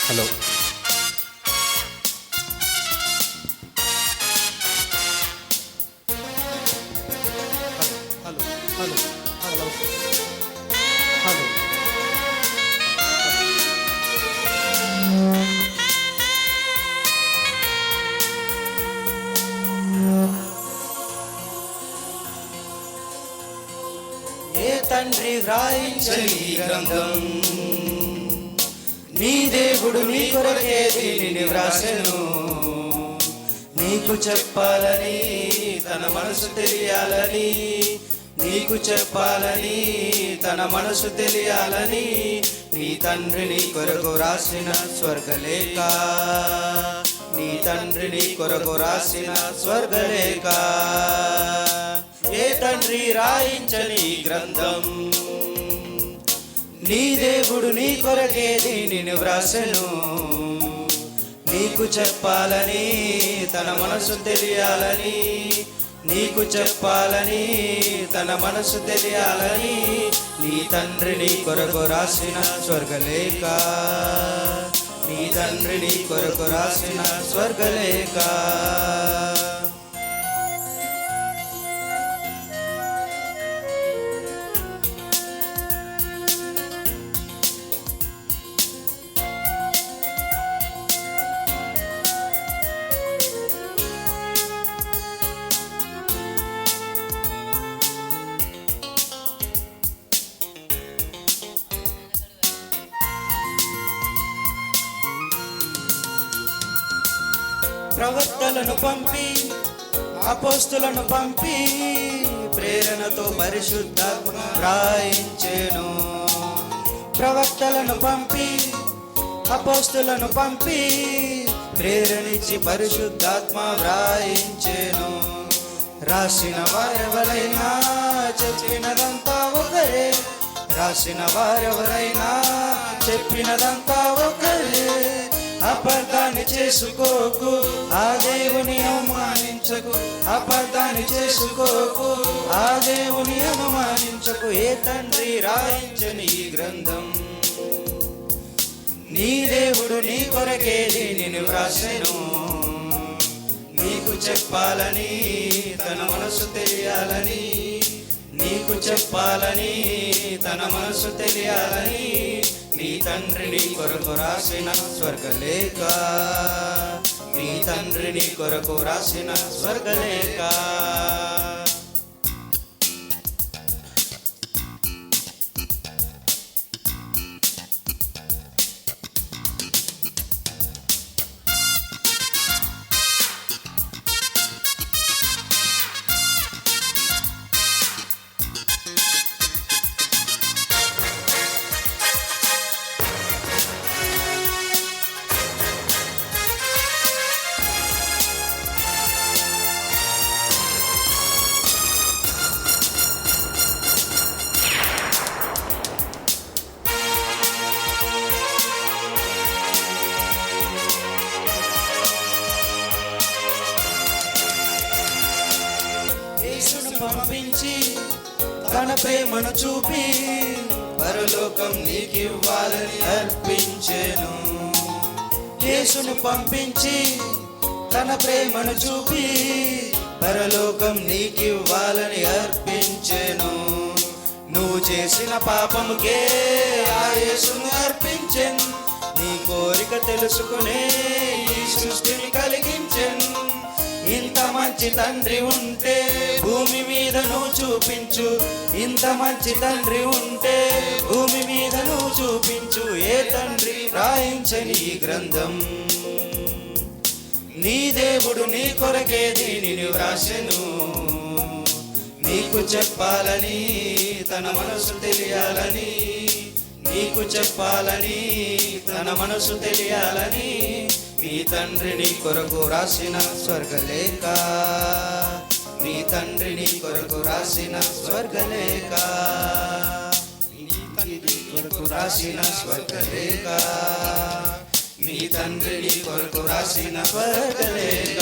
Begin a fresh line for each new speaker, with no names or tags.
Hello hello hello hello hello
ఏ తండ్రి వ్రాయించని గ్రంథం నీ దేవుడు నీ కొరకే దీనిని వ్రాసెను. నీకు చెప్పాలని తన మనసు తెలియాలని, నీకు చెప్పాలని తన మనసు తెలియాలని నీ తండ్రి నీ కొరకు రాసిన స్వర్గలేఖ, నీ తండ్రి నీ కొరకు రాసిన స్వర్గలేఖ. ఏ తండ్రి రాయించని గ్రంథం నీ దేవుడు నీ కొరకే దీనిని వ్రాసెను. నీకు చెప్పాలని తన మనసు తెలియాలని, నీకు చెప్పాలని తన మనసు తెలియాలని నీ తండ్రి నీ కొరకు రాసిన స్వర్గలేఖ, నీ తండ్రి నీ కొరకు రాసిన స్వర్గలేఖ. ప్రవక్తలను పంపి అపోస్తులను పంపి ప్రేరణతో పరిశుద్ధాత్మ రాయించెను. ప్రవక్తలను పంపి అపోస్తులను పంపి ప్రేరణించి పరిశుద్ధాత్మ వ్రాయించెను. రాసిన వారెవరైనా చెప్పినదంతా ఒకరే, రాసిన వారెవరైనా చెప్పినదంతా ఒకరే. అబద్ధాన్ని చేసుకోకు, ఆ దేవుని అవమానించకు, అబద్ధాన్ని చేసుకోకు, ఆ దేవుని అవమానించకు. ఏ తండ్రి రాయించని ఈ గ్రంథం నీ దేవుడు నీ కొరకే దీనిని వ్రాసెను. నీకు చెప్పాలని తన మనసు తెలియాలని, నీకు చెప్పాలని తన మనసు తెలియాలని నీ తండ్రి నీ కొరకు రాసిన స్వర్గలేఖ, నీ తండ్రి నీ కొరకు రాసిన స్వర్గలేఖ. పంపించి తన ప్రేమను చూపి పరలోకం నీకివ్వాలని అర్పించెను. యేసును పంపించి తన ప్రేమను చూపి పరలోకం నీకివ్వాలని అర్పించెను. నువ్వు చేసిన పాపముకే ఆ యేసును అర్పించెను. నీ కోరిక తెలుసుకునే ఈ సృష్టిని కలిగించెను. ఇంత మంచి తండ్రి ఉంటే భూమి మీద నువ్వు చూపించు, ఇంత మంచి తండ్రి ఉంటే భూమి మీద నువ్వు చూపించు. ఏ తండ్రి రాయించని ఈ గ్రంథం నీ దేవుడు నీ కొరకే దీనిని వ్రాసెను. నీకు చెప్పాలని తన మనసు తెలియాలని, నీకు చెప్పాలని తన మనసు తెలియాలని నీ తండ్రి నీ కొరకు రాసిన స్వర్గలేఖ, నీ తండ్రి నీ కొరకు రాసిన స్వర్గలేఖ, నీ కొరకు రాసిన స్వర్గలేఖ, నీ తండ్రి నీ కొరకు రాసిన స్వర్గలేఖ.